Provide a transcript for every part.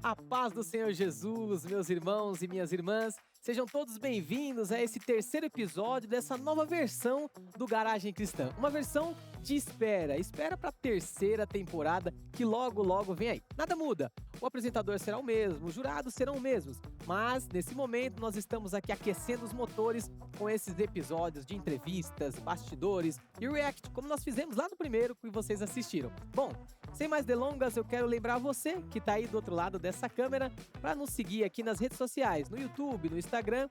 A paz do Senhor Jesus, meus irmãos e minhas irmãs, sejam todos bem-vindos a esse terceiro episódio dessa nova versão do Garagem Cristã. Uma versão de espera para a terceira temporada que logo logo vem aí. Nada muda, o apresentador será o mesmo, os jurados serão os mesmos, mas nesse momento nós estamos aqui aquecendo os motores com esses episódios de entrevistas, bastidores e react, como nós fizemos lá no primeiro que vocês assistiram. Bom, sem mais delongas, eu quero lembrar você que está aí do outro lado dessa câmera para nos seguir aqui nas redes sociais, no YouTube, no Instagram,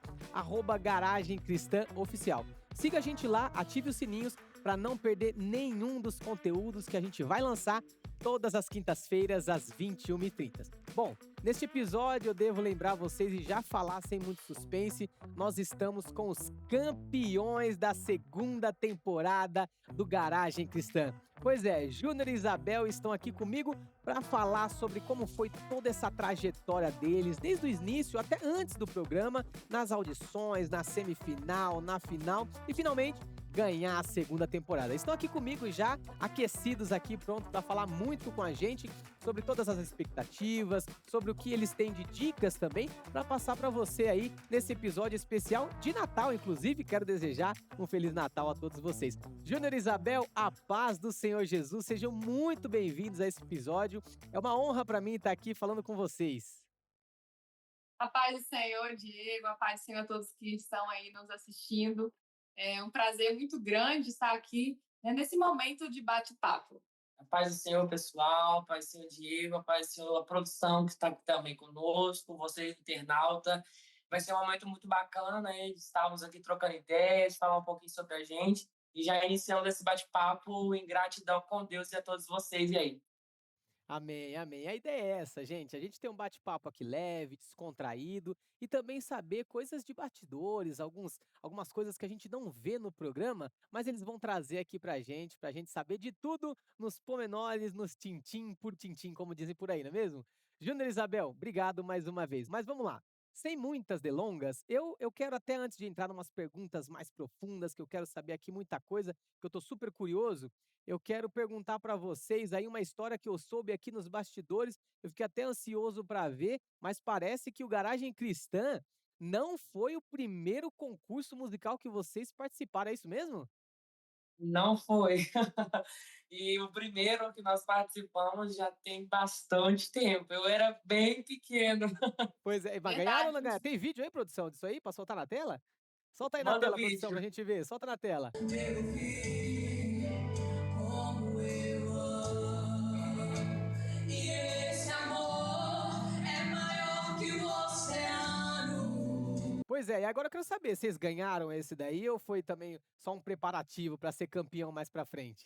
Garagem Cristã Oficial. Siga a gente lá, ative os sininhos para não perder nenhum dos conteúdos que a gente vai lançar todas as quintas-feiras às 21h30. Bom, neste episódio eu devo lembrar vocês e já falar sem muito suspense, nós estamos com os campeões da segunda temporada do Garagem Cristã. Pois é, Júnior e Isabel estão aqui comigo para falar sobre como foi toda essa trajetória deles, desde o início até antes do programa, nas audições, na semifinal, na final e finalmente ganhar a segunda temporada. Estão aqui comigo já, aquecidos aqui, pronto para falar muito com a gente sobre todas as expectativas, sobre o que eles têm de dicas também, para passar para você aí nesse episódio especial de Natal, inclusive. Quero desejar um Feliz Natal a todos vocês. Júnior e Isabel, a paz do Senhor Jesus, sejam muito bem-vindos a esse episódio. É uma honra para mim estar aqui falando com vocês. A paz do Senhor, Diego, a paz do Senhor a todos que estão aí nos assistindo. É um prazer muito grande estar aqui, né, nesse momento de bate-papo. A paz do Senhor, pessoal, a paz do Senhor Diego, a paz do Senhor, a produção que está aqui também conosco, vocês, internauta. Vai ser um momento muito bacana, né? Estávamos aqui trocando ideias, falar um pouquinho sobre a gente e já iniciando esse bate-papo em gratidão com Deus e a todos vocês. E aí? Amém, amém. A ideia é essa, gente. A gente tem um bate-papo aqui leve, descontraído e também saber coisas de bastidores, algumas coisas que a gente não vê no programa, mas eles vão trazer aqui pra gente saber de tudo nos pormenores, nos tintim por tintim, como dizem por aí, não é mesmo? Júnior e Isabel, obrigado mais uma vez. Mas vamos lá. Sem muitas delongas, eu quero até antes de entrar em umas perguntas mais profundas, que eu quero saber aqui muita coisa, que eu tô super curioso. Eu quero perguntar para vocês aí uma história que eu soube aqui nos bastidores, eu fiquei até ansioso para ver, mas parece que o Garagem Cristã não foi o primeiro concurso musical que vocês participaram, é isso mesmo? Não foi. E o primeiro que nós participamos já tem bastante tempo. Eu era bem pequeno. Pois é, mas ganharam ou não Verdade. ganharam? Tem vídeo aí, produção, disso aí, para soltar na tela? Solta aí na Manda tela, produção, pra vídeo. gente ver, solta na tela. Como eu amo, e esse amor é maior que o oceano. Pois é, e agora eu quero saber, vocês ganharam esse daí ou foi também só um preparativo para ser campeão mais pra frente?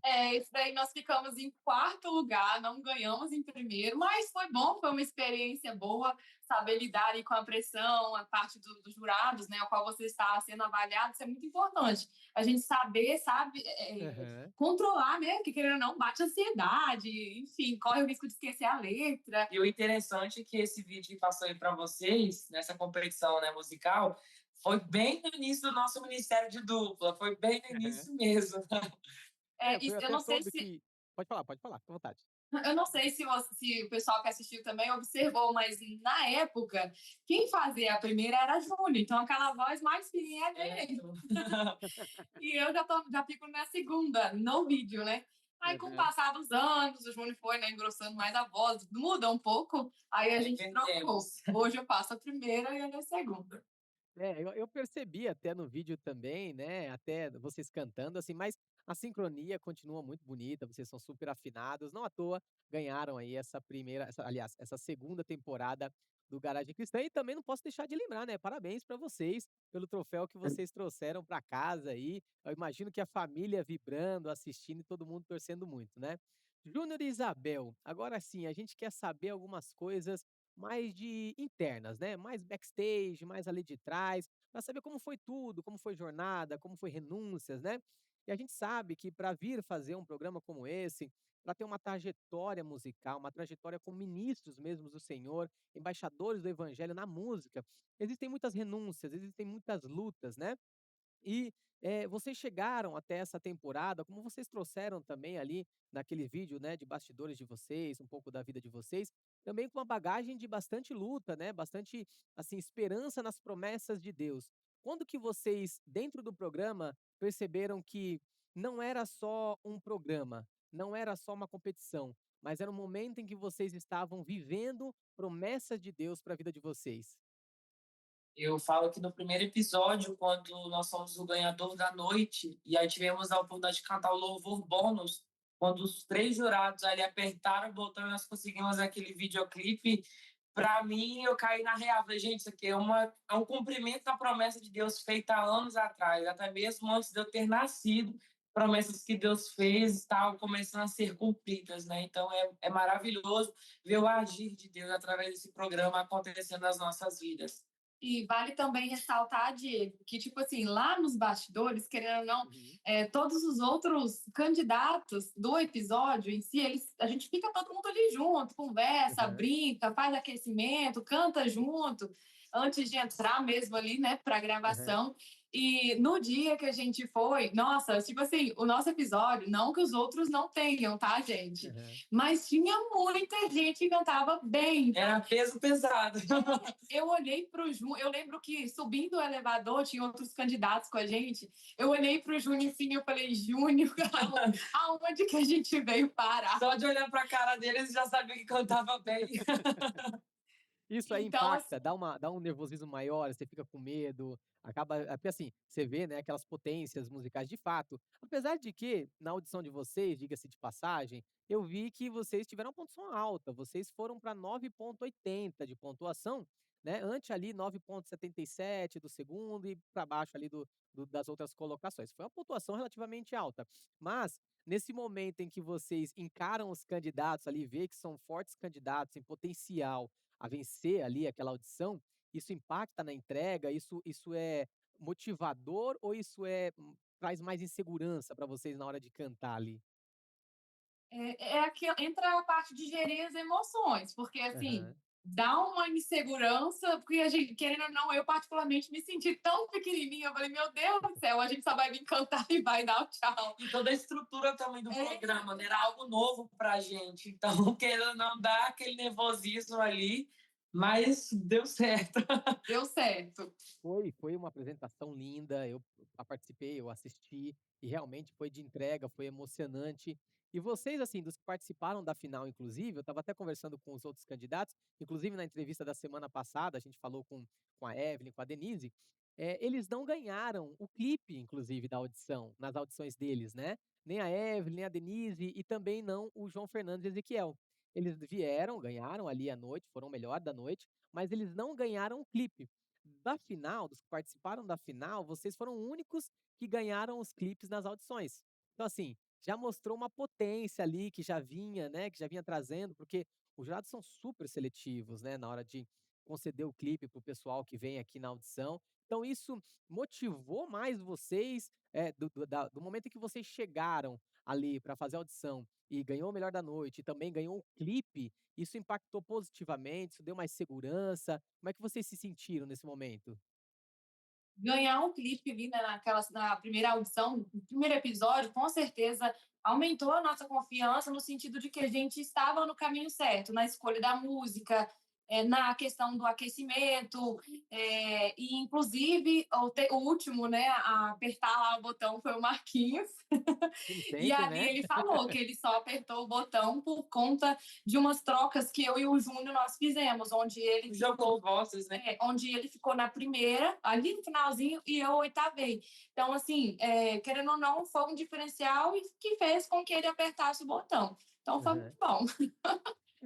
Esse daí nós ficamos em quarto lugar, não ganhamos em primeiro, mas foi bom, foi uma experiência boa, saber lidar ali com a pressão, a parte dos jurados, né, a qual você está sendo avaliado, isso é muito importante. A gente saber, sabe, Aham. controlar, né, que querendo ou não, bate ansiedade, enfim, corre o risco de esquecer a letra. E o interessante é que esse vídeo que passou aí para vocês, nessa competição, né, musical, foi bem no início do nosso ministério de dupla, foi bem no início mesmo. É, eu Eu até não sei soube se que pode falar, fica à vontade. Eu não sei se o pessoal que assistiu também observou, mas na época, quem fazia a primeira era a Júlia, então aquela voz mais fininha é É, dele. E eu já fico na segunda, no vídeo, né? Aí, com o Aham. passar dos anos, o Júnior foi, né, engrossando mais a voz, muda um pouco, aí a gente trocou. aprendemos. Hoje eu passo a primeira e ele a segunda. É, eu percebi até no vídeo também, né, até vocês cantando, assim, mas a sincronia continua muito bonita, vocês são super afinados, não à toa ganharam aí aliás, essa segunda temporada do Garagem Cristã e também não posso deixar de lembrar, né, parabéns para vocês pelo troféu que vocês trouxeram para casa aí, eu imagino que a família vibrando, assistindo e todo mundo torcendo muito, né. Júnior e Isabel, agora sim, a gente quer saber algumas coisas mais de internas, né, mais backstage, mais ali de trás, para saber como foi tudo, como foi jornada, como foi renúncias, né. E a gente sabe que para vir fazer um programa como esse, para ter uma trajetória musical, uma trajetória com ministros mesmos do Senhor, embaixadores do evangelho na música, existem muitas renúncias, existem muitas lutas, né. E, vocês chegaram até essa temporada, como vocês trouxeram também ali naquele vídeo, né, de bastidores de vocês, um pouco da vida de vocês, também com uma bagagem de bastante luta, né, bastante, assim, esperança nas promessas de Deus. Quando que vocês, dentro do programa, perceberam que não era só um programa, não era só uma competição, mas era um momento em que vocês estavam vivendo promessas de Deus para a vida de vocês? Eu falo que no primeiro episódio, quando nós fomos o ganhador da noite, e aí tivemos a oportunidade de cantar o louvor bônus, quando os três jurados ali apertaram o botão e nós conseguimos aquele videoclipe, para mim eu caí na real. Falei, gente, isso aqui é um cumprimento da promessa de Deus feita há anos atrás, até mesmo antes de eu ter nascido, promessas que Deus fez estavam começando a ser cumpridas, né? Então é maravilhoso ver o agir de Deus através desse programa acontecendo nas nossas vidas. E vale também ressaltar, Diego, que, tipo assim, lá nos bastidores, querendo ou não, Uhum. todos os outros candidatos do episódio em si, a gente fica todo mundo ali junto, conversa, Aham. brinca, faz aquecimento, canta junto, antes de entrar mesmo ali, né, para Aham. gravação. E no dia que a gente foi, nossa, tipo assim, o nosso episódio, não que os outros não tenham, tá, gente? Aham. Mas tinha muita gente que cantava bem. Era peso pesado. Eu olhei para o Júnior, eu lembro que subindo o elevador tinha outros candidatos com a gente. Eu olhei para o Júnior assim, eu falei, Júnior, aonde que a gente veio parar? Só de olhar para a cara deles já sabia que cantava bem. Isso aí Então, assim, impacta, dá um nervosismo maior, você fica com medo, acaba porque assim, você vê, né, aquelas potências musicais de fato. Apesar de que, na audição de vocês, diga-se de passagem, eu vi que vocês tiveram uma pontuação alta, vocês foram para 9,80 de pontuação, né, ante ali 9,77 do segundo e para baixo ali das outras colocações. Foi uma pontuação relativamente alta. Mas, nesse momento em que vocês encaram os candidatos ali, vê que são fortes candidatos em potencial a vencer ali aquela audição, isso impacta na entrega? Isso é motivador ou isso traz mais insegurança para vocês na hora de cantar ali? aqui entra a parte de gerir as emoções, porque assim, Aham, dá uma insegurança, porque a gente, querendo ou não, eu particularmente me senti tão pequenininha, eu falei, meu Deus do céu, a gente só vai vir cantar e vai dar o tchau. E toda a estrutura também do É, programa, né? Era algo novo pra gente. Então, querendo não dar aquele nervosismo ali, mas deu certo. deu certo. foi uma apresentação linda, eu participei, eu assisti, e realmente foi de entrega, foi emocionante. E vocês, assim, dos que participaram da final inclusive, eu estava até conversando com os outros candidatos, inclusive na entrevista da semana passada, a gente falou com a Evelyn, com a Denise, eles não ganharam o clipe, inclusive, da audição, nas audições deles, né, nem a Evelyn, nem a Denise e também não o João Fernandes e Ezequiel. Eles vieram, ganharam ali a noite, foram o melhor da noite, mas eles não ganharam o clipe. Da final, dos que participaram da final, vocês foram únicos que ganharam os clipes nas audições. Então, assim, já mostrou uma potência ali que já vinha, né, que já vinha trazendo, porque os jurados são super seletivos, né, na hora de conceder o clipe para o pessoal que vem aqui na audição. Então, isso motivou mais vocês, do momento em que vocês chegaram ali para fazer a audição e ganhou o melhor da noite e também ganhou o clipe, isso impactou positivamente, isso deu mais segurança? Como é que vocês se sentiram nesse momento? Ganhar um clipe ali, né, na primeira audição, no primeiro episódio, com certeza aumentou a nossa confiança no sentido de que a gente estava no caminho certo, na escolha da música, na questão do aquecimento, e inclusive o último, né, a apertar lá o botão foi o Marquinhos. Como E sempre, ali né? ele falou que ele só apertou o botão por conta de umas trocas que eu e o Júnior nós fizemos, Jogou vozes, né? onde ele ficou na primeira, ali no finalzinho, e eu oitavei. Então, assim, querendo ou não, foi um diferencial e que fez com que ele apertasse o botão. Então, foi Aham. muito bom.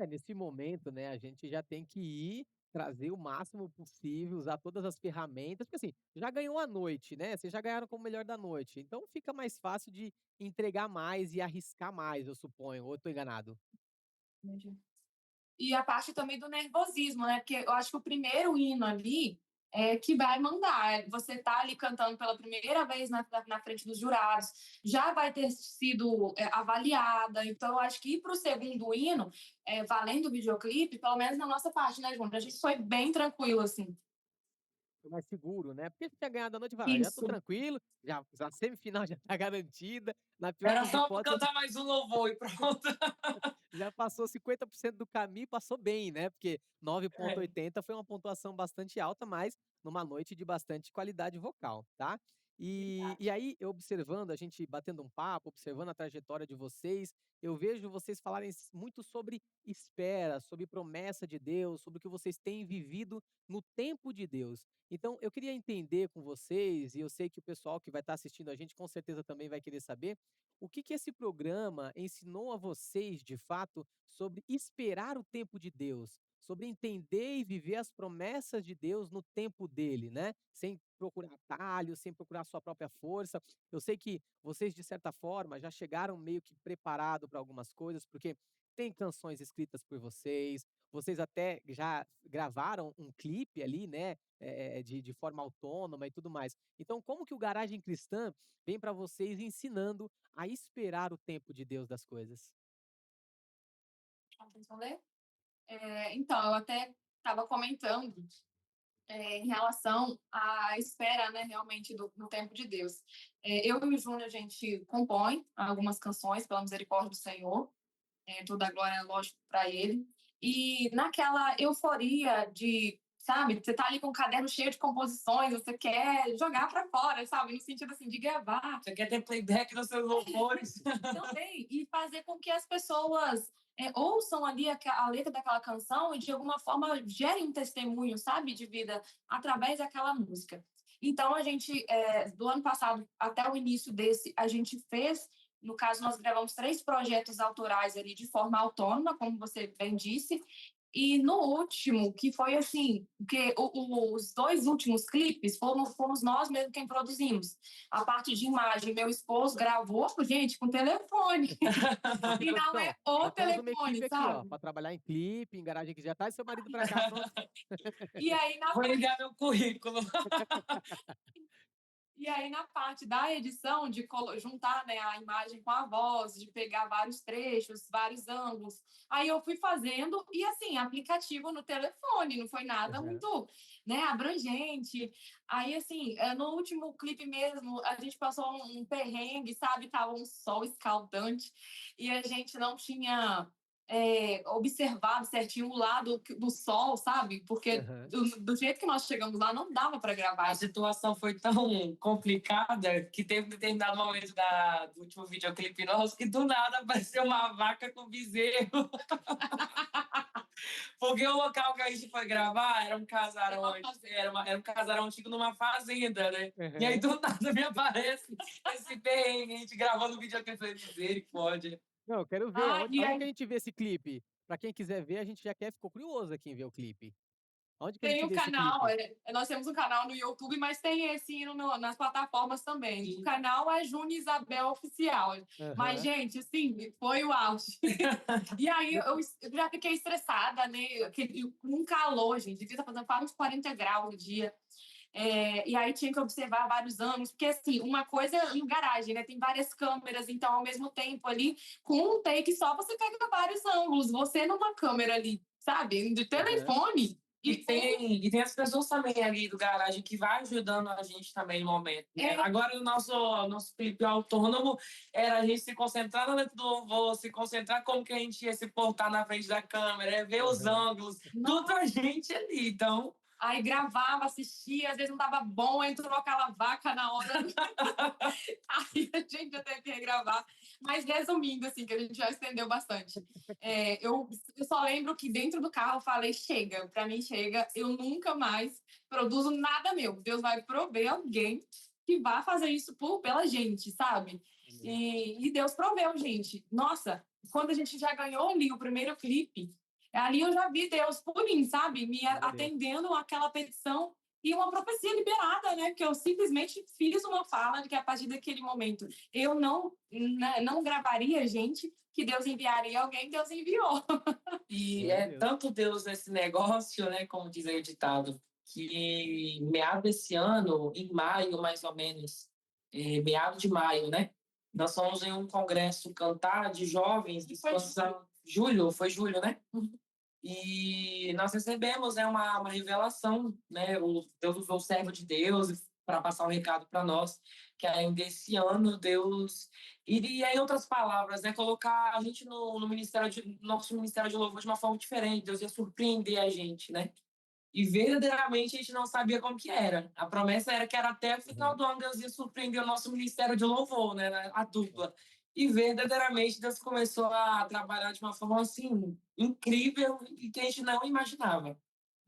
Nesse momento, né, a gente já tem que ir, trazer o máximo possível, usar todas as ferramentas, porque assim, já ganhou a noite, né? Vocês já ganharam como melhor da noite. Então fica mais fácil de entregar mais e arriscar mais, eu suponho. Ou eu tô enganado? E a parte também do nervosismo, né? Porque eu acho que o primeiro hino ali é que vai mandar. Você tá ali cantando pela primeira vez na frente dos jurados, já vai ter sido avaliada. Então, eu acho que ir para o segundo hino, valendo o videoclipe, pelo menos na nossa parte, né, Júnior? A gente foi bem tranquilo, assim. Foi mais seguro, né? Porque se tinha ganhado a noite, vai, já tô Isso. tranquilo, já a semifinal já tá garantida. Na pior Era das só hipóteses, cantar mais um louvor e pronto. Já passou 50% do caminho, passou bem, né? Porque É, 9,80 foi uma pontuação bastante alta, mas numa noite de bastante qualidade vocal, tá? E Verdade. aí, eu observando, a gente batendo um papo, observando a trajetória de vocês, eu vejo vocês falarem muito sobre espera, sobre promessa de Deus, sobre o que vocês têm vivido no tempo de Deus. Então, eu queria entender com vocês, e eu sei que o pessoal que vai estar assistindo a gente com certeza também vai querer saber, o que que esse programa ensinou a vocês, de fato, sobre esperar o tempo de Deus, sobre entender e viver as promessas de Deus no tempo dele, né? Sem procurar atalhos, sem procurar sua própria força. Eu sei que vocês, de certa forma, já chegaram meio que preparado para algumas coisas, porque tem canções escritas por vocês, vocês até já gravaram um clipe ali, né? De forma autônoma e tudo mais. Então, como que o Garagem Cristã vem para vocês ensinando a esperar o tempo de Deus das coisas? Vamos ler? Então, eu até estava comentando em relação à espera, né, realmente, no tempo de Deus. Eu e o Júnior, a gente compõe algumas canções pela misericórdia do Senhor, toda a glória, lógico, para Ele. E naquela euforia de, sabe, você tá ali com um caderno cheio de composições, você quer jogar para fora, sabe, no sentido assim, de gravar. você quer ter playback nos seus louvores? Também, e fazer com que as pessoas ouçam ali a letra daquela canção e de alguma forma gerem um testemunho, sabe, de vida através daquela música. Então, a gente, do ano passado até o início desse, a gente fez, no caso, nós gravamos 3 projetos autorais ali de forma autônoma, como você bem disse, e no último, que foi assim, que os 2 últimos clipes fomos nós mesmos quem produzimos. A parte de imagem, meu esposo gravou, gente, com telefone. E não é Produção, o já temos uma telefone, equipe aqui, ó, sabe? para trabalhar em clipe, em garagem que já tá, e seu marido para cá, pronto. E aí, na Vou ligar meu currículo. E aí, na parte da edição, de juntar, né, a imagem com a voz, de pegar vários trechos, vários ângulos, aí eu fui fazendo, e assim, aplicativo no telefone, não foi nada Aham. muito, né, abrangente. Aí, assim, no último clipe mesmo, a gente passou um perrengue, sabe? Tava um sol escaldante, e a gente não tinha observado certinho o lado do sol, sabe? Porque Aham. do jeito que nós chegamos lá, não dava para A gravar. situação foi tão complicada que teve um determinado momento do último videoclipe nosso que do nada apareceu uma vaca com bezerro. Porque o local que a gente foi gravar era um casarão, era um casarão antigo numa fazenda, né? E aí Aham. do nada me aparece esse perrengue, a gente gravando o videoclipe, eu falei, misericórdia. Não, eu quero ver. Ah, Aonde, e aonde que aí a gente vê esse clipe? Para quem quiser ver, a gente já quer, ficou curioso aqui em ver o clipe. Aonde que a tem gente o vê esse canal, clipe? nós temos um canal no YouTube, mas tem esse nas plataformas também. O E canal é Juni Isabel Oficial. Mas, Aham. gente, assim, foi o auge. E aí eu já fiquei estressada, né? Um calor, gente, devia estar fazendo quase uns 40 graus no dia. E aí tinha que observar vários ângulos, porque assim, uma coisa no garagem, né? Tem várias câmeras, então ao mesmo tempo ali, com um take só, você pega vários ângulos, você numa câmera ali, sabe? De Aham. telefone. tem as pessoas também ali do garagem que vai ajudando a gente também no momento, né? É, Agora, o nosso clipe autônomo era a gente se concentrar na letra do louvor, se concentrar como que a gente ia se portar na frente da câmera, ver os Aham. ângulos, tudo a gente ali. Então, aí gravava, assistia, às vezes não dava bom, entrou aquela vaca na hora. Aí a gente já teve que regravar. Mas resumindo, assim, que a gente já estendeu bastante. Eu só lembro que dentro do carro eu falei: chega, pra mim chega, eu nunca mais produzo nada meu. Deus vai prover alguém que vá fazer isso pela gente, sabe? Amém. E Deus proveu, gente. Nossa, quando a gente já ganhou ali o primeiro clipe, ali eu já vi Deus por mim, sabe? Me Glória a Deus. atendendo àquela petição e uma profecia liberada, né? Que eu simplesmente fiz uma fala de que a partir daquele momento eu não gravaria gente, que Deus enviaria alguém, Deus enviou. e Glória a é Deus. tanto Deus nesse negócio, né, como diz aí o ditado, que meado desse ano, em maio mais ou menos, meado de maio, né? Nós fomos em um congresso cantar de jovens de E foi expansão. Julho, foi julho, né? E nós recebemos, né, uma revelação, né? Deus usou o servo de Deus, para passar um recado para nós, que ainda esse ano Deus iria, em outras palavras, né, colocar a gente no nosso ministério de louvor de uma forma diferente. Deus ia surpreender a gente, né? E verdadeiramente a gente não sabia como que era. A promessa era que era até o final Uhum. do ano Deus ia surpreender o nosso ministério de louvor, né, a dupla. E verdadeiramente Deus começou a trabalhar de uma forma assim incrível e que a gente não imaginava.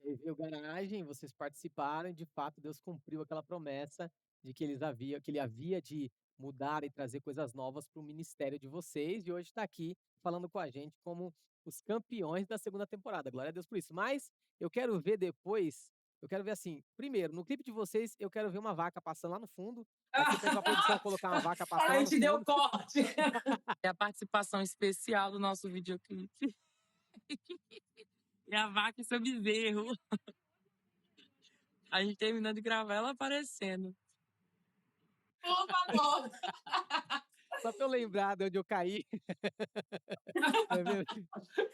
E veio garagem, vocês participaram e de fato Deus cumpriu aquela promessa de que ele havia de mudar e trazer coisas novas para o ministério de vocês, e hoje está aqui falando com a gente como os campeões da segunda temporada. Glória a Deus por isso. Mas eu quero ver depois, eu quero ver assim, primeiro, no clipe de vocês, eu quero ver uma vaca passando lá no fundo. Aí você pede para a produção colocar uma vaca passando A lá no gente deu fundo. corte. É a participação especial do nosso videoclipe. E a vaca e seu bezerro. A gente terminando de gravar ela aparecendo. Por favor. Só para eu lembrar de onde eu caí. É mesmo?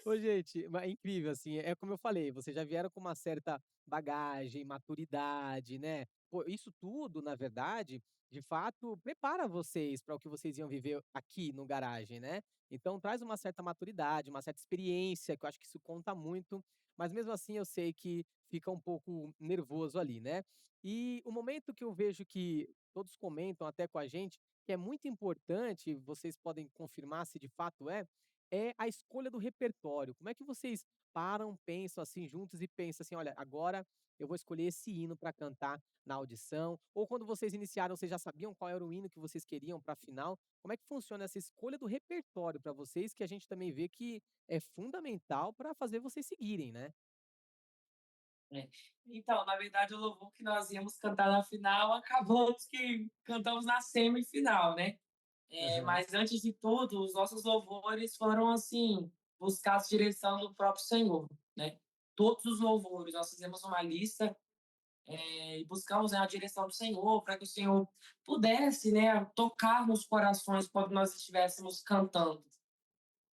Ô, gente, é incrível, assim, é como eu falei, vocês já vieram com uma certa bagagem, maturidade, né? Pô, isso tudo, na verdade, de fato, prepara vocês para o que vocês iam viver aqui no garagem, né? Então traz uma certa maturidade, uma certa experiência, que eu acho que isso conta muito, mas mesmo assim eu sei que fica um pouco nervoso ali, né? E o momento que eu vejo que todos comentam até com a gente, que é muito importante, vocês podem confirmar se de fato é a escolha do repertório. Como é que vocês param, pensam assim juntos e pensam assim: "Olha, agora eu vou escolher esse hino para cantar na audição", ou quando vocês iniciaram, vocês já sabiam qual era o hino que vocês queriam para a final? Como é que funciona essa escolha do repertório para vocês, que a gente também vê que é fundamental para fazer vocês seguirem, né? É. Então, na verdade, o louvor que nós íamos cantar na final, acabamos que cantamos na semifinal, né? Aham. Mas antes de tudo, os nossos louvores foram assim, buscar a direção do próprio Senhor, né? Todos os louvores, nós fizemos uma lista e buscamos, né, a direção do Senhor, para que o Senhor pudesse, né, tocar nos corações quando nós estivéssemos cantando.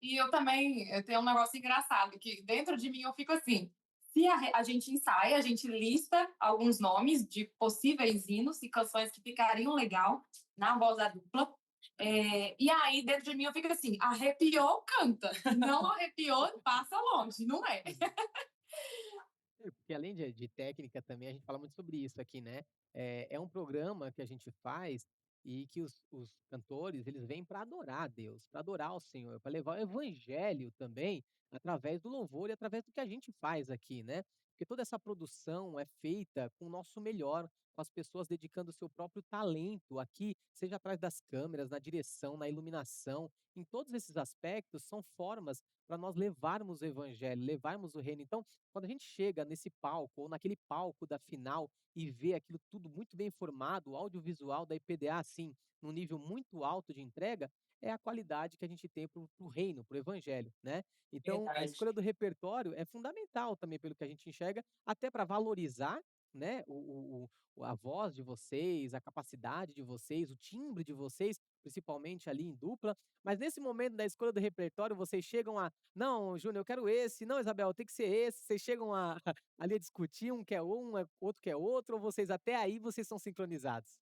E eu também eu tenho um negócio engraçado, que dentro de mim eu fico assim: se a gente ensaia, a gente lista alguns nomes de possíveis hinos e canções que ficariam legal na voz da dupla. E aí, dentro de mim, eu fico assim: arrepiou, canta. Não arrepiou, passa longe, não é? É, porque além de técnica também, a gente fala muito sobre isso aqui, né? É um programa que a gente faz e que os cantores, eles vêm para adorar a Deus, para adorar o Senhor, para levar o evangelho também através do louvor e através do que a gente faz aqui, né? Porque toda essa produção é feita com o nosso melhor, com as pessoas dedicando o seu próprio talento aqui, seja atrás das câmeras, na direção, na iluminação, em todos esses aspectos são formas para nós levarmos o evangelho, levarmos o reino. Então, quando a gente chega nesse palco ou naquele palco da final e vê aquilo tudo muito bem formado, o audiovisual da IPDA, assim, num nível muito alto de entrega, é a qualidade que a gente tem para o reino, para o evangelho, né? Então, a Verdade. escolha do repertório é fundamental também pelo que a gente enxerga, até para valorizar, né, a voz de vocês, a capacidade de vocês, o timbre de vocês, principalmente ali em dupla. Mas nesse momento da escolha do repertório, vocês chegam a não, Júnior, eu quero esse. Não, Isabel, tem que ser esse. Vocês chegam a ali a discutir, um quer um, outro quer outro, ou vocês até aí vocês são sincronizados?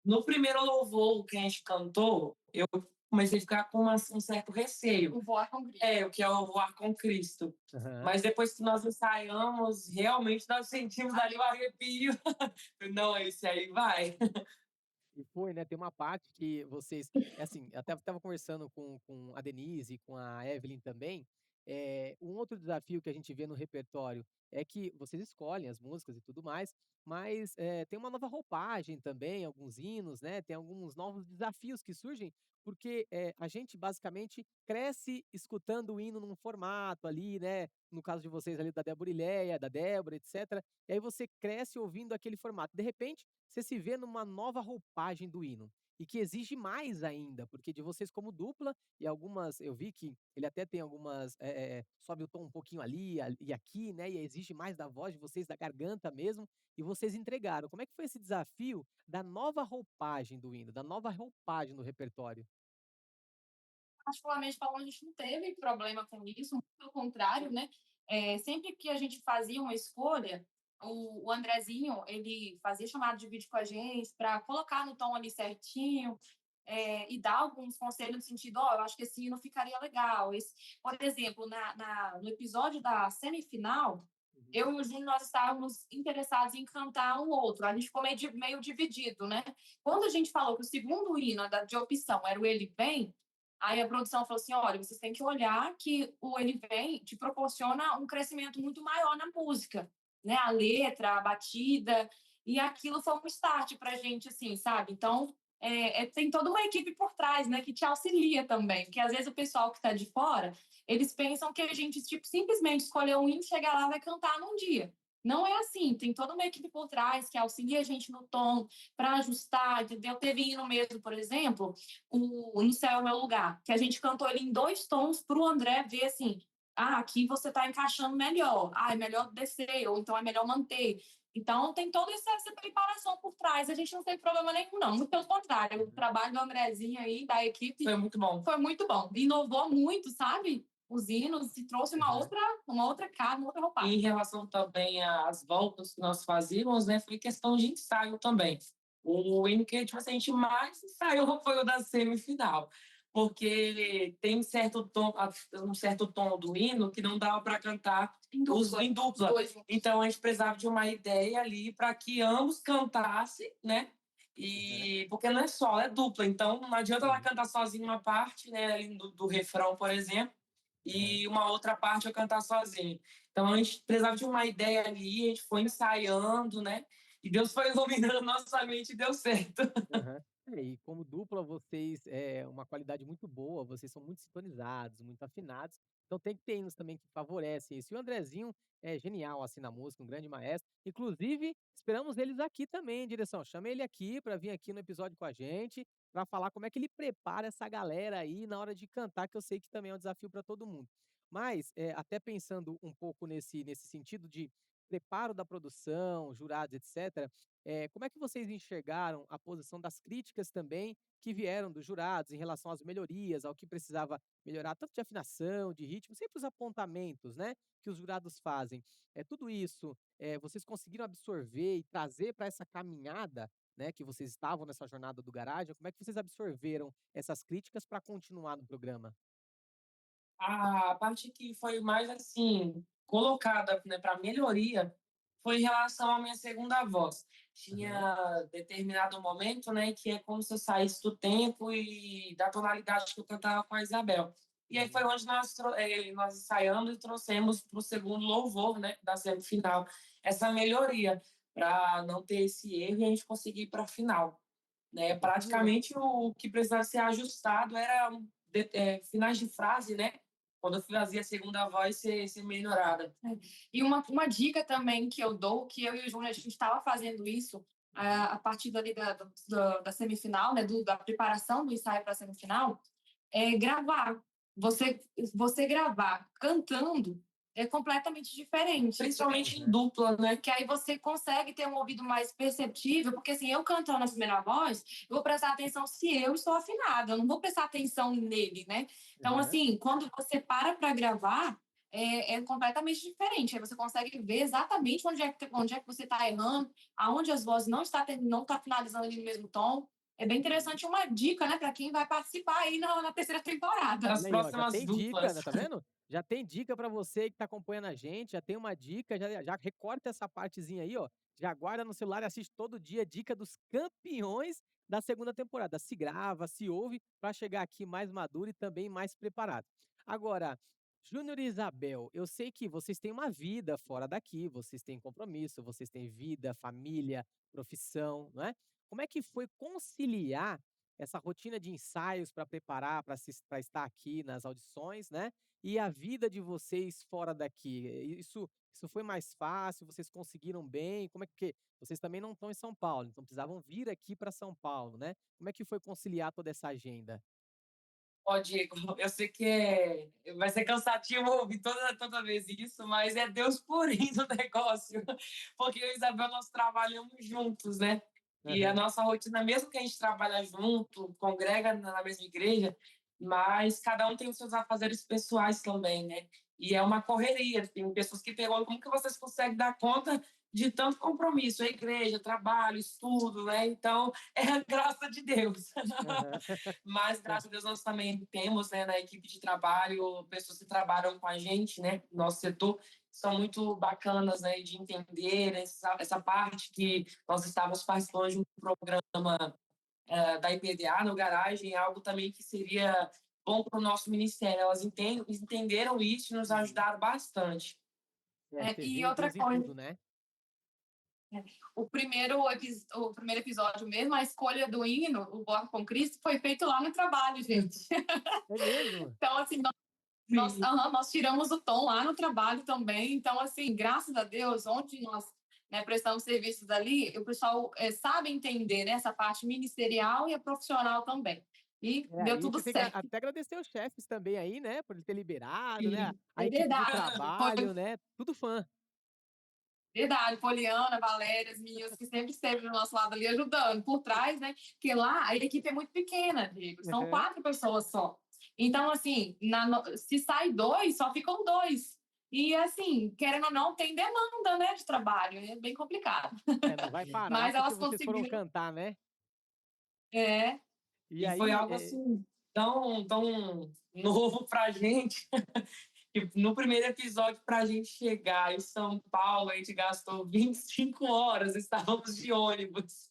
No primeiro louvor que a gente cantou, eu comecei a ficar com um certo receio. O voar com Cristo. O que é o voar com Cristo. Aham. Mas depois que nós ensaiamos, realmente nós sentimos ali o arrepio. Não, esse aí vai. E foi, né, tem uma parte que vocês assim, eu até estava conversando com a Denise e com a Evelyn também, um outro desafio que a gente vê no repertório é que vocês escolhem as músicas e tudo mais, mas, tem uma nova roupagem também, alguns hinos, né, tem alguns novos desafios que surgem, porque, a gente basicamente cresce escutando o hino num formato ali, né, no caso de vocês ali da Débora e Léia, da Débora, etcétera, e aí você cresce ouvindo aquele formato. De repente, você se vê numa nova roupagem do hino, e que exige mais ainda, porque de vocês como dupla, e algumas eu vi que ele até tem algumas, sobe o tom um pouquinho ali e aqui, né, e exige mais da voz de vocês, da garganta mesmo, e vocês entregaram. Como é que foi esse desafio da nova roupagem do hino, da nova roupagem do repertório? Particularmente falando, a gente não teve problema com isso, muito pelo contrário, né? Sempre que a gente fazia uma escolha, o Andrezinho, ele fazia chamada de vídeo com a gente para colocar no tom ali certinho, e dar alguns conselhos no sentido, ó, eu acho que esse hino ficaria legal. Por exemplo, no episódio da semifinal, eu e o Júnior, nós estávamos interessados em cantar um outro. A gente ficou meio dividido, né? Quando a gente falou que o segundo hino de opção era o Ele Vem, aí a produção falou assim, olha, vocês têm que olhar que o Ele Vem te proporciona um crescimento muito maior na música, né? A letra, a batida, e aquilo foi um start pra gente, assim, sabe? Então, tem toda uma equipe por trás, né, que te auxilia também, porque às vezes o pessoal que está de fora, eles pensam que a gente, tipo, simplesmente escolheu um hino, chegar lá e vai cantar num dia. Não é assim, tem toda uma equipe por trás que auxilia a gente no tom, para ajustar, entendeu? Teve hino mesmo, por exemplo, o No Céu é o Meu Lugar, que a gente cantou ele em 2 tons para o André ver assim, aqui você está encaixando melhor, é melhor descer, ou então é melhor manter. Então, tem toda essa preparação por trás. A gente não tem problema nenhum, não. Muito pelo contrário. O trabalho do Andrezinho aí, da equipe, Foi muito bom. foi muito bom. Inovou muito, sabe? Os hinos e trouxe uma outra cara, uma outra E roupagem. em relação também às voltas que nós fazíamos, né, foi questão de ensaio também. O hino que tipo, assim, a gente mais ensaiou foi o da semifinal, porque tem um certo tom do hino que não dava para cantar Em dupla. em dupla. Dois. Então a gente precisava de uma ideia ali para que ambos cantassem, né? E porque não é só, é dupla. Então não adianta ela cantar sozinha uma parte, né, ali do refrão, por exemplo, e uma outra parte eu cantar sozinho. Então a gente precisava de uma ideia ali, a gente foi ensaiando, né? E Deus foi iluminando nossa mente e deu certo. Aham. E como dupla, vocês é uma qualidade muito boa, vocês são muito sintonizados, muito afinados, então tem que ter hinos também que favorecem isso. E o Andrezinho é genial, assim, na música, um grande maestro. Inclusive, esperamos eles aqui também, direção. Chama ele aqui para vir aqui no episódio com a gente, para falar como é que ele prepara essa galera aí na hora de cantar, que eu sei que também é um desafio para todo mundo. Mas, até pensando um pouco nesse sentido de preparo da produção, jurados, etc., como é que vocês enxergaram a posição das críticas também que vieram dos jurados em relação às melhorias, ao que precisava melhorar, tanto de afinação, de ritmo, sempre os apontamentos, né, que os jurados fazem. Tudo isso, vocês conseguiram absorver e trazer para essa caminhada, né, que vocês estavam nessa jornada do Garagem, como é que vocês absorveram essas críticas para continuar no programa? A parte que foi mais assim colocada, né, para melhoria foi em relação à minha segunda voz. Aham, Tinha determinado momento, né, que é como se eu saísse do tempo e da tonalidade que eu cantava com a Isabel. E aí foi uhum. onde nós ensaiamos e trouxemos para o segundo louvor, né, da semifinal, essa melhoria para não ter esse erro e a gente conseguir ir para a final, né? Continua. Praticamente o que precisava ser ajustado era finais de frase, né? Quando eu fazia a segunda voz ser melhorada. E uma dica também que eu dou, que eu e o Júnior, a gente estava fazendo isso a partir dali da semifinal, né, da preparação do ensaio para a semifinal, é gravar. Você gravar cantando é completamente diferente. Principalmente em dupla, né? Que aí você consegue ter um ouvido mais perceptível, porque assim, eu cantando na primeira voz, eu vou prestar atenção se eu estou afinada, eu não vou prestar atenção nele, né? Então, Aham. assim, quando você para gravar, é completamente diferente. Aí você consegue ver exatamente onde é que você está errando, aonde as vozes não tá finalizando ali no mesmo tom. É bem interessante uma dica, né, para quem vai participar aí na terceira temporada. Nas Olha aí, ó, já próximas tem dica, duplas. né, tá vendo? Já tem dica pra você que tá acompanhando a gente, já tem uma dica, já recorta essa partezinha aí, ó, já guarda no celular e assiste todo dia, dica dos campeões da segunda temporada. Se grava, se ouve, pra chegar aqui mais maduro e também mais preparado. Agora, Júnior e Isabel, eu sei que vocês têm uma vida fora daqui, vocês têm compromisso, vocês têm vida, família, profissão, não é? Como é que foi conciliar essa rotina de ensaios para preparar para estar aqui nas audições, né, e a vida de vocês fora daqui. Isso foi mais fácil? Vocês conseguiram bem? Como é que vocês também não estão em São Paulo, então precisavam vir aqui para São Paulo, né. Como é que foi conciliar toda essa agenda? Ó, Diego, eu sei que vai ser cansativo ouvir toda vez isso, mas é Deus purinho do negócio. Porque eu e Isabel, nós trabalhamos juntos, né? E a Aham. nossa rotina, mesmo que a gente trabalha junto, congrega na mesma igreja, mas cada um tem os seus afazeres pessoais também, né? E é uma correria. Tem pessoas que perguntam como que vocês conseguem dar conta de tanto compromisso, a igreja, trabalho, estudo, né? Então, é a graça de Deus. Aham. Mas, graças a Deus, nós também temos, né, na equipe de trabalho, pessoas que trabalham com a gente, né, no nosso setor, são muito bacanas, né, de entender essa parte que nós estávamos participando de um programa da IPDA no Garagem, é algo também que seria bom para o nosso ministério. Elas entenderam isso e nos ajudaram bastante. Você E vê outra Deus em coisa, tudo, né? o primeiro episódio mesmo, a escolha do hino, o Bloco com Cristo, foi feito lá no trabalho, gente. É mesmo? Então, assim, nós tiramos o tom lá no trabalho também. Então, assim, graças a Deus, onde nós, né, prestamos serviços ali, o pessoal sabe entender, né, essa parte ministerial e a profissional também. E A deu tudo gente tem que certo. até agradecer os chefes também aí, né, por ele ter liberado, né, Sim. a É equipe de verdade. trabalho, né, tudo fã. Verdade, Poliana, Valéria, as meninas que sempre esteve do nosso lado ali ajudando por trás, né? Porque lá a equipe é muito pequena, Diego, são Aham. 4 pessoas só. Então, assim, se sai 2, só ficam 2. E, assim, querendo ou não, tem demanda, né, de trabalho, é bem complicado. Não vai parar Mas porque elas vocês foram conseguiram. cantar, né. É, E E foi aí, algo assim tão novo para a gente. Que no primeiro episódio, para a gente chegar em São Paulo, a gente gastou 25 horas, estávamos de ônibus.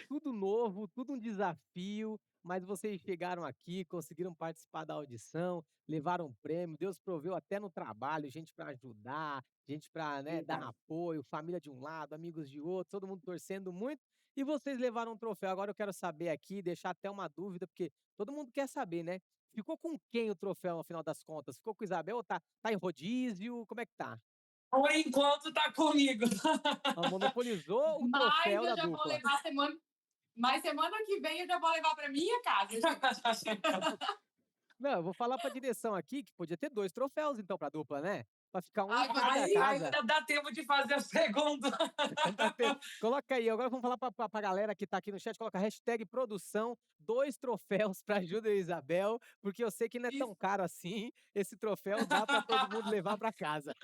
tudo novo, tudo um desafio, mas vocês chegaram aqui, conseguiram participar da audição, levaram um prêmio, Deus proveu até no trabalho, gente para ajudar, gente para, né, dar Verdade. apoio, família de um lado, amigos de outro, todo mundo torcendo muito, e vocês levaram um troféu. Agora eu quero saber aqui, deixar até uma dúvida, porque todo mundo quer saber, né? Ficou com quem o troféu no final das contas? Ficou com Isabel ou tá em rodízio? Como é que tá? Por enquanto, tá comigo. Ela monopolizou o mas troféu eu da já vou dupla. levar semana. Mas semana que vem eu já vou levar para minha casa. Não, eu vou falar pra direção aqui que podia ter 2 troféus então pra dupla, né. Pra ficar um em Ai, cada Aí podia. casa. ainda dá tempo de fazer o segundo. Dá tempo. Coloca aí, agora vamos falar pra galera que tá aqui no chat, coloca hashtag produção, 2 troféus pra Júlia e Isabel, porque eu sei que não é tão Isso. caro assim, esse troféu dá pra todo mundo levar pra casa.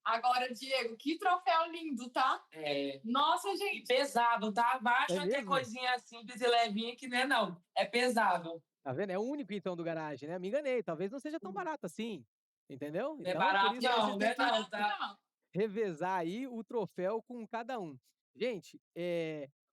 Agora, Diego, que troféu lindo, tá? É. Nossa, E gente. pesado, tá? É Baixa que é mesmo? coisinha simples e levinha que não é, não. É pesado. Tá vendo? É o único então do garagem, né. Me enganei, talvez não seja tão barato assim, entendeu. Não é Então por barato, isso aí vocês não, têm né? que Não, Barato tá? não. revezar aí o troféu com cada um. Gente,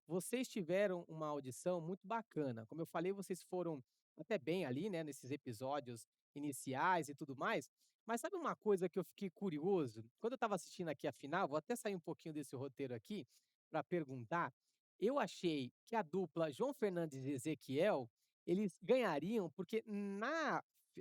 vocês tiveram uma audição muito bacana. Como eu falei, vocês foram até bem ali, né, nesses episódios iniciais e tudo mais. Mas sabe uma coisa que eu fiquei curioso? Quando eu estava assistindo aqui a final, vou até sair um pouquinho desse roteiro aqui para perguntar. Eu achei que a dupla João Fernandes e Ezequiel, eles ganhariam, porque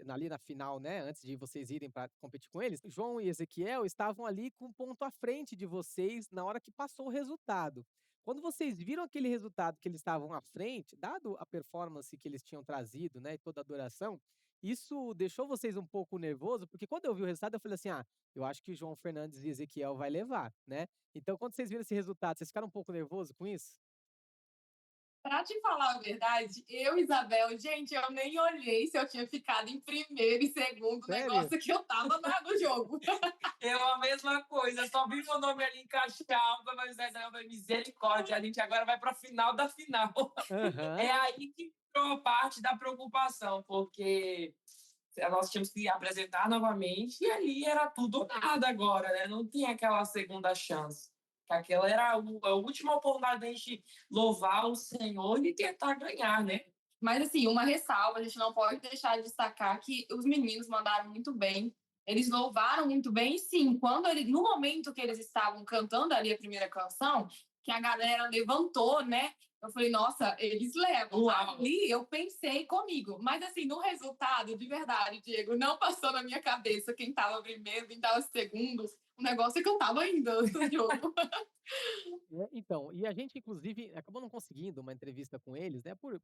ali na final, né, antes de vocês irem para competir com eles, João e Ezequiel estavam ali com um ponto à frente de vocês na hora que passou o resultado. Quando vocês viram aquele resultado que eles estavam à frente, dado a performance que eles tinham trazido, né, e toda a adoração, isso deixou vocês um pouco nervoso, porque quando eu vi o resultado eu falei assim: "Ah, eu acho que João Fernandes e Ezequiel vai levar", né. Então quando vocês viram esse resultado, vocês ficaram um pouco nervoso com isso? Pra te falar a verdade, eu, Isabel, gente, eu nem olhei se eu tinha ficado em primeiro e segundo Sério? negócio que eu tava no jogo. Eu a mesma coisa, só vi meu nome ali encaixar, mas misericórdia, a gente agora vai para a final da final. Aham. É aí que entrou a parte da preocupação, porque nós tínhamos que apresentar novamente e ali era tudo ou nada agora, né? Não tinha aquela segunda chance. Que aquela era a última oportunidade da gente louvar o Senhor e tentar ganhar, né? Mas, assim, uma ressalva, a gente não pode deixar de destacar que os meninos mandaram muito bem. Eles louvaram muito bem, e sim, no momento que eles estavam cantando ali a primeira canção, que a galera levantou, né? Eu falei, nossa, eles levam. Uau. Ali eu pensei comigo. Mas, assim, no resultado, de verdade, Diego, não passou na minha cabeça quem estava primeiro, quem estava segundo. O negócio é que eu estava ainda no jogo. Então, e a gente inclusive acabou não conseguindo uma entrevista com eles, né, por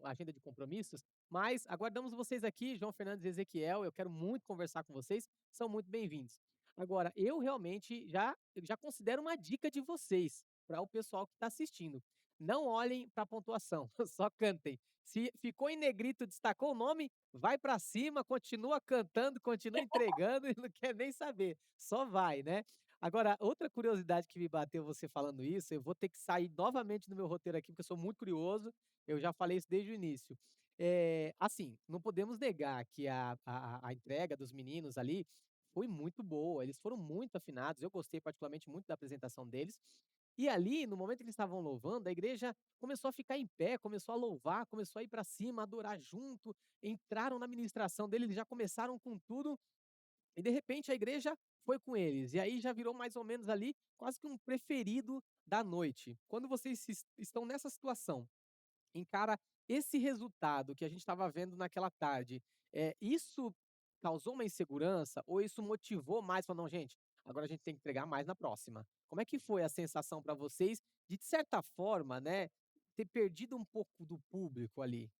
agenda de compromissos, mas aguardamos vocês aqui, João Fernandes e Ezequiel, eu quero muito conversar com vocês, são muito bem-vindos. Agora, eu realmente já considero uma dica de vocês. para o pessoal que está assistindo. Não olhem para a pontuação, só cantem. Se ficou em negrito, destacou o nome, vai para cima, continua cantando, continua entregando e não quer nem saber. Só vai, né? Agora, outra curiosidade que me bateu você falando isso, eu vou ter que sair novamente do meu roteiro aqui, porque eu sou muito curioso. Eu já falei isso desde o início. Assim, não podemos negar que a entrega dos meninos ali foi muito boa. Eles foram muito afinados. Eu gostei particularmente muito da apresentação deles. E ali, no momento que eles estavam louvando, a igreja começou a ficar em pé, começou a louvar, começou a ir para cima, adorar junto. Entraram na ministração deles, já começaram com tudo. E de repente a igreja foi com eles. E aí já virou mais ou menos ali quase que um preferido da noite. Quando vocês estão nessa situação, encara esse resultado que a gente estava vendo naquela tarde, isso causou uma insegurança ou isso motivou mais? Falou: "Não, gente, agora a gente tem que entregar mais na próxima". Como é que foi a sensação para vocês de certa forma, né, ter perdido um pouco do público ali?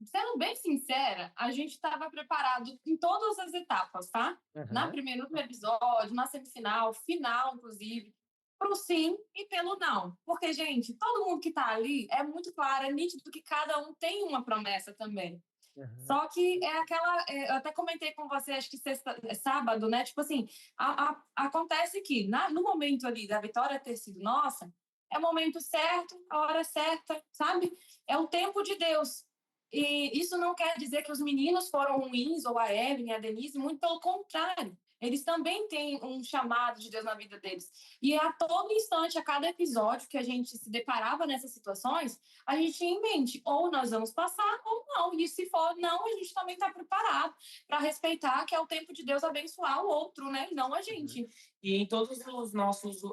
Sendo bem sincera, a gente estava preparado em todas as etapas, tá? Aham, No primeiro episódio, na semifinal, final, inclusive, pro sim e pelo não. Porque, gente, todo mundo que tá ali é muito claro, é nítido que cada um tem uma promessa também. aham, Só que é aquela. Eu até comentei com você, acho que sábado, né? Tipo assim, acontece que no momento ali da vitória ter sido nossa, é o momento certo, a hora certa, sabe? É o tempo de Deus. E isso não quer dizer que os meninos foram ruins, ou a Evelyn, a Denise, muito pelo contrário. Eles também têm um chamado de Deus na vida deles. E a todo instante, a cada episódio que a gente se deparava nessas situações, a gente tinha em mente, ou nós vamos passar, ou não. E se for não, a gente também está preparado para respeitar que é o tempo de Deus abençoar o outro, né? E não a uhum, gente. E em todos os nossos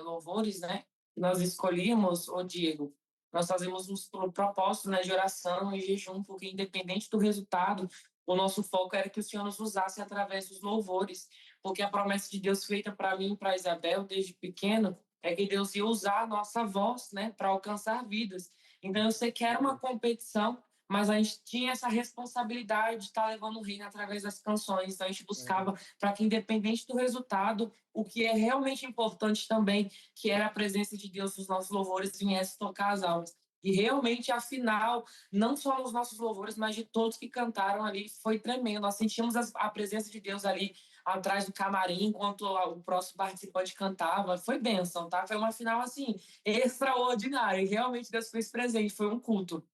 louvores, né, que nós escolhemos, ô Diego, nós fazemos um propósito, né, de oração e jejum, porque independente do resultado, o nosso foco era que o Senhor nos usasse através dos louvores, porque a promessa de Deus feita para mim e para Isabel desde pequeno é que Deus ia usar a nossa voz, né, para alcançar vidas. Então eu sei que era uma competição, mas a gente tinha essa responsabilidade de estar levando o reino através das canções. Então a gente é, buscava para que, independente do resultado, o que é realmente importante também, que era a presença de Deus nos nossos louvores, viesse tocar as almas. E realmente, afinal, não só nos nossos louvores, mas de todos que cantaram ali, foi tremendo. Nós sentimos a presença de Deus ali atrás do camarim, enquanto o próximo participante cantava. Foi bênção, tá? Foi uma final, assim, extraordinária. E realmente Deus fez presente, foi um culto.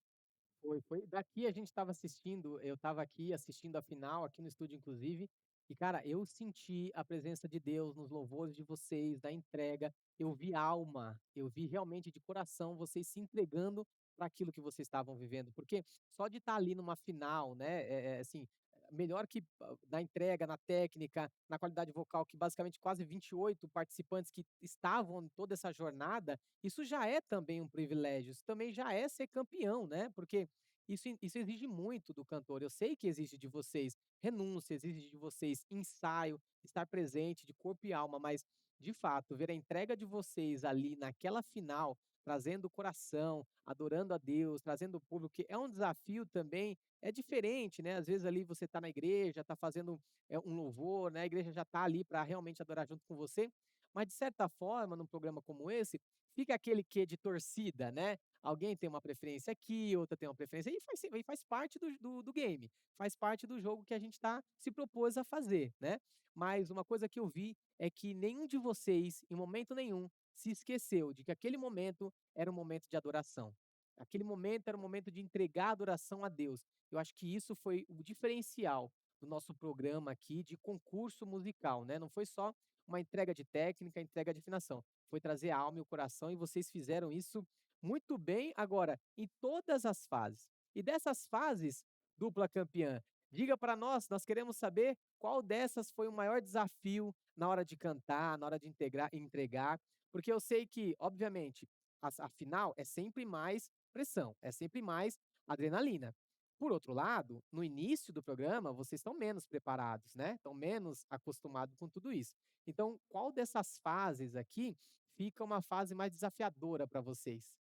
foi. Daqui a gente estava assistindo, eu estava aqui assistindo a final, aqui no estúdio inclusive, e cara, eu senti a presença de Deus nos louvores de vocês, da entrega, eu vi alma, eu vi realmente de coração vocês se entregando para aquilo que vocês estavam vivendo, porque só de estar ali numa final, né, assim, melhor que na entrega, na técnica, na qualidade vocal, que basicamente quase 28 participantes que estavam em toda essa jornada, isso já é também um privilégio, isso também já é ser campeão, né? Porque isso exige muito do cantor. Eu sei que exige de vocês renúncia, exige de vocês ensaio, estar presente de corpo e alma, mas de fato, ver a entrega de vocês ali naquela final, trazendo o coração, adorando a Deus, trazendo o público, que é um desafio também, é diferente, né? Às vezes ali você está na igreja, está fazendo um louvor, né? A igreja já está ali para realmente adorar junto com você, mas de certa forma, num programa como esse, fica aquele quê de torcida, né? Alguém tem uma preferência aqui, outra tem uma preferência, e faz parte do game, faz parte do jogo que a gente se propôs a fazer, né? Mas uma coisa que eu vi é que nenhum de vocês, em momento nenhum, se esqueceu de que aquele momento era um momento de adoração. Aquele momento era um momento de entregar a adoração a Deus. Eu acho que isso foi o diferencial do nosso programa aqui de concurso musical, né? Não foi só uma entrega de técnica, entrega de afinação. Foi trazer a alma e o coração e vocês fizeram isso muito bem agora, em todas as fases. E dessas fases, dupla campeã, diga para nós queremos saber qual dessas foi o maior desafio na hora de cantar, na hora de entregar, porque eu sei que, obviamente, a final é sempre mais pressão, é sempre mais adrenalina. Por outro lado, no início do programa, vocês estão menos preparados, né? Estão menos acostumados com tudo isso. Então, qual dessas fases aqui fica uma fase mais desafiadora para vocês?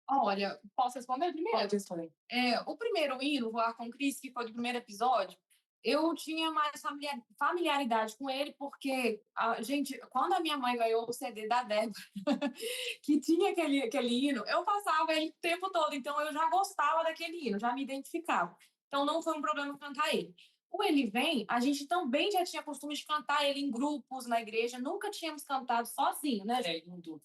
Olha, posso responder primeiro? Pode responder. O primeiro hino, Voar com Cristo, que foi do primeiro episódio, eu tinha mais familiaridade com ele, porque, gente, quando a minha mãe ganhou o CD da Débora, que tinha aquele hino, eu passava ele o tempo todo, então eu já gostava daquele hino, já me identificava. Então não foi um problema cantar ele. O Ele Vem, a gente também já tinha costume de cantar ele em grupos na igreja, nunca tínhamos cantado sozinho, né?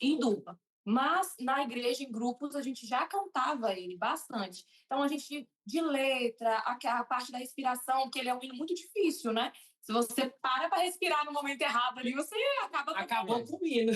Em dupla. Mas na igreja, em grupos, a gente já cantava ele bastante. Então, a gente, de letra, a parte da respiração, que ele é um hino muito difícil, né? Se você para respirar no momento errado ali, você Acabou com o hino.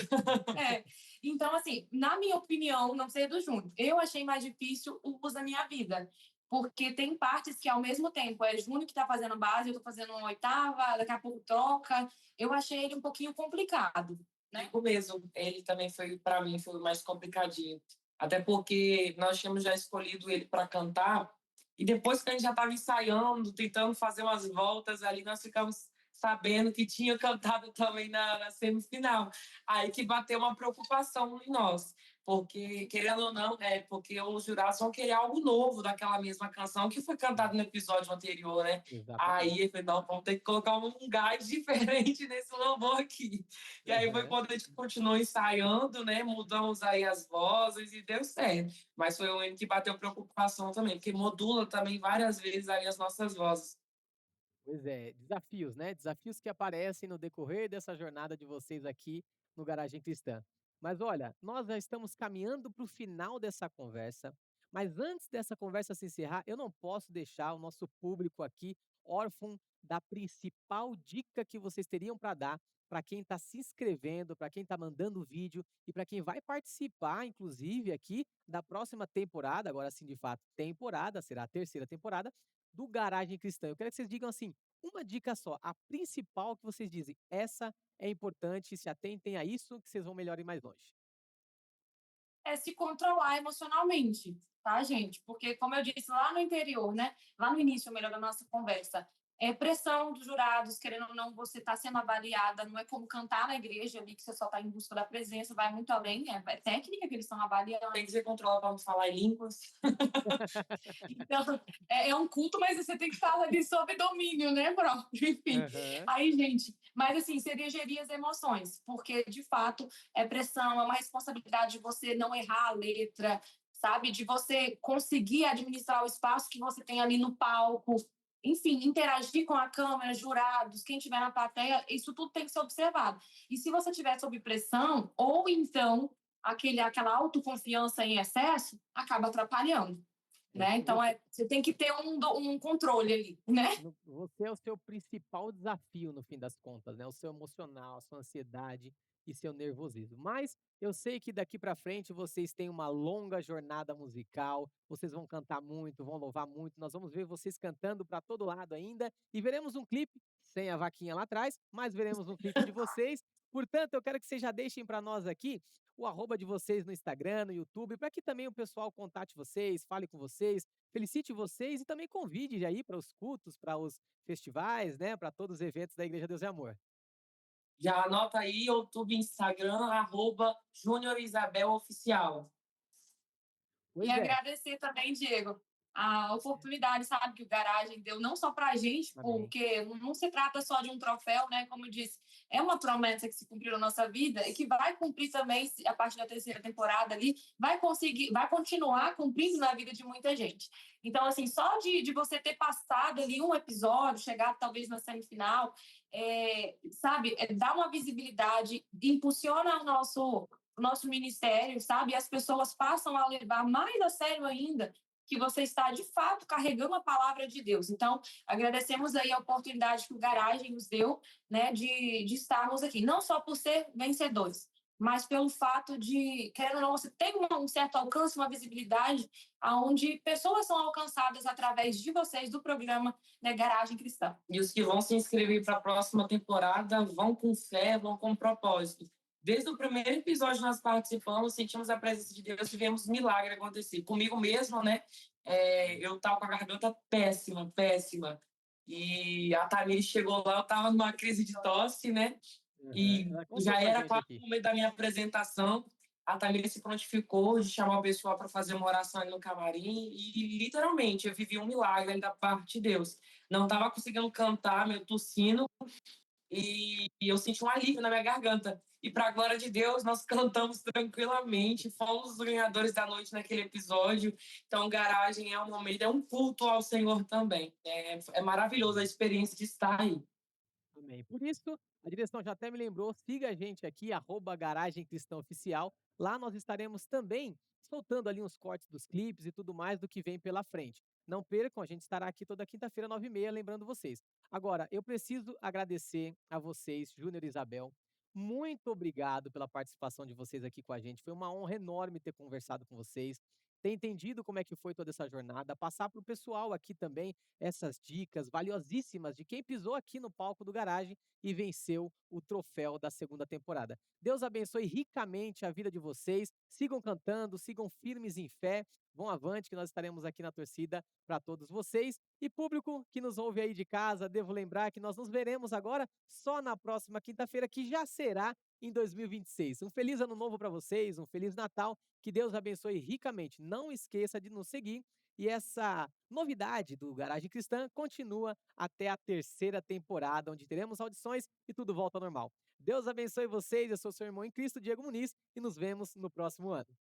É. Então, assim, na minha opinião, não sei do Júnior, eu achei mais difícil o uso da minha vida. Porque tem partes que, ao mesmo tempo, é Júnior que está fazendo base, eu estou fazendo uma oitava, daqui a pouco troca. Eu achei ele um pouquinho complicado, né? O mesmo, ele também foi, para mim, foi o mais complicadinho. Até porque nós tínhamos já escolhido ele para cantar, e depois que a gente já estava ensaiando, tentando fazer umas voltas ali, nós ficamos sabendo que tinha cantado também na semifinal. Aí que bateu uma preocupação em nós, porque, querendo ou não, porque os jurados vão querer algo novo daquela mesma canção que foi cantada no episódio anterior, né? Exatamente. Aí ele falou, não, vamos ter que colocar um gás diferente nesse louvor aqui. E aí foi quando a gente continuou ensaiando, né? Mudamos aí as vozes e deu certo. Mas foi o único que bateu preocupação também, porque modula também várias vezes aí as nossas vozes. Pois é, desafios, né? Desafios que aparecem no decorrer dessa jornada de vocês aqui no Garagem Cristã. Mas olha, nós já estamos caminhando para o final dessa conversa. Mas antes dessa conversa se encerrar, eu não posso deixar o nosso público aqui órfão da principal dica que vocês teriam para dar para quem está se inscrevendo, para quem está mandando o vídeo e para quem vai participar, inclusive, aqui da próxima temporada, agora sim, de fato, temporada, será a terceira temporada, do Garagem Cristã. Eu quero que vocês digam assim, uma dica só, a principal que vocês dizem, essa é importante, se atentem a isso que vocês vão melhor ir mais longe. É se controlar emocionalmente, tá, gente? Porque, como eu disse lá no interior, né? Lá no início, melhor, da nossa conversa, é pressão dos jurados, querendo ou não, você está sendo avaliada, não é como cantar na igreja ali, que você só está em busca da presença, vai muito além, é técnica que eles estão avaliando. Tem que ser controlado para não falar em línguas. Então, é um culto, mas você tem que estar ali sob domínio, né, próprio? Enfim. Aham. Aí, gente, mas assim, seria gerir as emoções, porque de fato é pressão, é uma responsabilidade de você não errar a letra, sabe? De você conseguir administrar o espaço que você tem ali no palco, enfim, interagir com a câmera, jurados, quem estiver na plateia, isso tudo tem que ser observado. E se você estiver sob pressão, ou então aquela autoconfiança em excesso, acaba atrapalhando. Né? Então, você tem que ter um controle ali, né? Você é o seu principal desafio, no fim das contas, né? O seu emocional, a sua ansiedade e seu nervosismo. Mas eu sei que daqui para frente vocês têm uma longa jornada musical, vocês vão cantar muito, vão louvar muito. Nós vamos ver vocês cantando para todo lado ainda e veremos um clipe sem a vaquinha lá atrás, mas veremos um clipe de vocês. Portanto, eu quero que vocês já deixem para nós aqui o arroba de vocês no Instagram, no YouTube, para que também o pessoal contate vocês, fale com vocês, felicite vocês e também convide aí para os cultos, para os festivais, né, para todos os eventos da Igreja Deus e Amor. Já anota aí, YouTube, Instagram, @JuniorIsabelOficial. Pois E é. agradecer também, Diego, a oportunidade, sabe, que o Garagem deu, não só para a gente, Amém. porque não se trata só de um troféu, né? Como eu disse, é uma promessa que se cumpriu na nossa vida e que vai cumprir também a partir da terceira temporada ali, vai continuar cumprindo na vida de muita gente. Então, assim, só de você ter passado ali um episódio, chegado talvez na semifinal, sabe, dá uma visibilidade, impulsiona o nosso ministério, sabe? E as pessoas passam a levar mais a sério ainda que você está, de fato, carregando a palavra de Deus. Então, agradecemos aí a oportunidade que o Garagem nos deu, né, de estarmos aqui. Não só por ser vencedores, mas pelo fato de, querendo ou não, você tem um certo alcance, uma visibilidade, onde pessoas são alcançadas através de vocês, do programa, né, Garagem Cristã. E os que vão se inscrever para a próxima temporada vão com fé, vão com propósito. Desde o primeiro episódio nós participamos, sentimos a presença de Deus, tivemos milagre acontecer. Comigo mesmo, né? Eu estava com a garganta péssima, péssima. E a Tamires chegou lá, eu estava numa crise de tosse, né? E Ela contou já pra era gente quase aqui. o momento da minha apresentação. a Thamília se prontificou de chamar o pessoal para fazer uma oração ali no camarim e, literalmente, eu vivi um milagre ali da parte de Deus. Não estava conseguindo cantar, meio tossindo, e eu senti um alívio na minha garganta. E para a glória de Deus, nós cantamos tranquilamente, fomos os ganhadores da noite naquele episódio. Então, garagem é um momento, é um culto ao Senhor também. É maravilhoso a experiência de estar aí. Amém. Por isso, a direção já até me lembrou, siga a gente aqui, @Garagem Cristã Oficial. Lá nós estaremos também soltando ali uns cortes dos clipes e tudo mais do que vem pela frente. Não percam, a gente estará aqui toda quinta-feira, 9h30, lembrando vocês. Agora, eu preciso agradecer a vocês, Júnior e Isabel. Muito obrigado pela participação de vocês aqui com a gente. Foi uma honra enorme ter conversado com vocês, ter entendido como é que foi toda essa jornada, passar para o pessoal aqui também essas dicas valiosíssimas de quem pisou aqui no palco do Garagem e venceu o troféu da segunda temporada. Deus abençoe ricamente a vida de vocês. Sigam cantando, sigam firmes em fé. Vão avante, que nós estaremos aqui na torcida para todos vocês. E público que nos ouve aí de casa, devo lembrar que nós nos veremos agora só na próxima quinta-feira, que já será em 2026. Um feliz ano novo para vocês, um feliz Natal. Que Deus abençoe ricamente. Não esqueça de nos seguir. E essa novidade do Garagem Cristã continua até a terceira temporada, onde teremos audições e tudo volta ao normal. Deus abençoe vocês, eu sou seu irmão em Cristo, Diego Muniz, e nos vemos no próximo ano.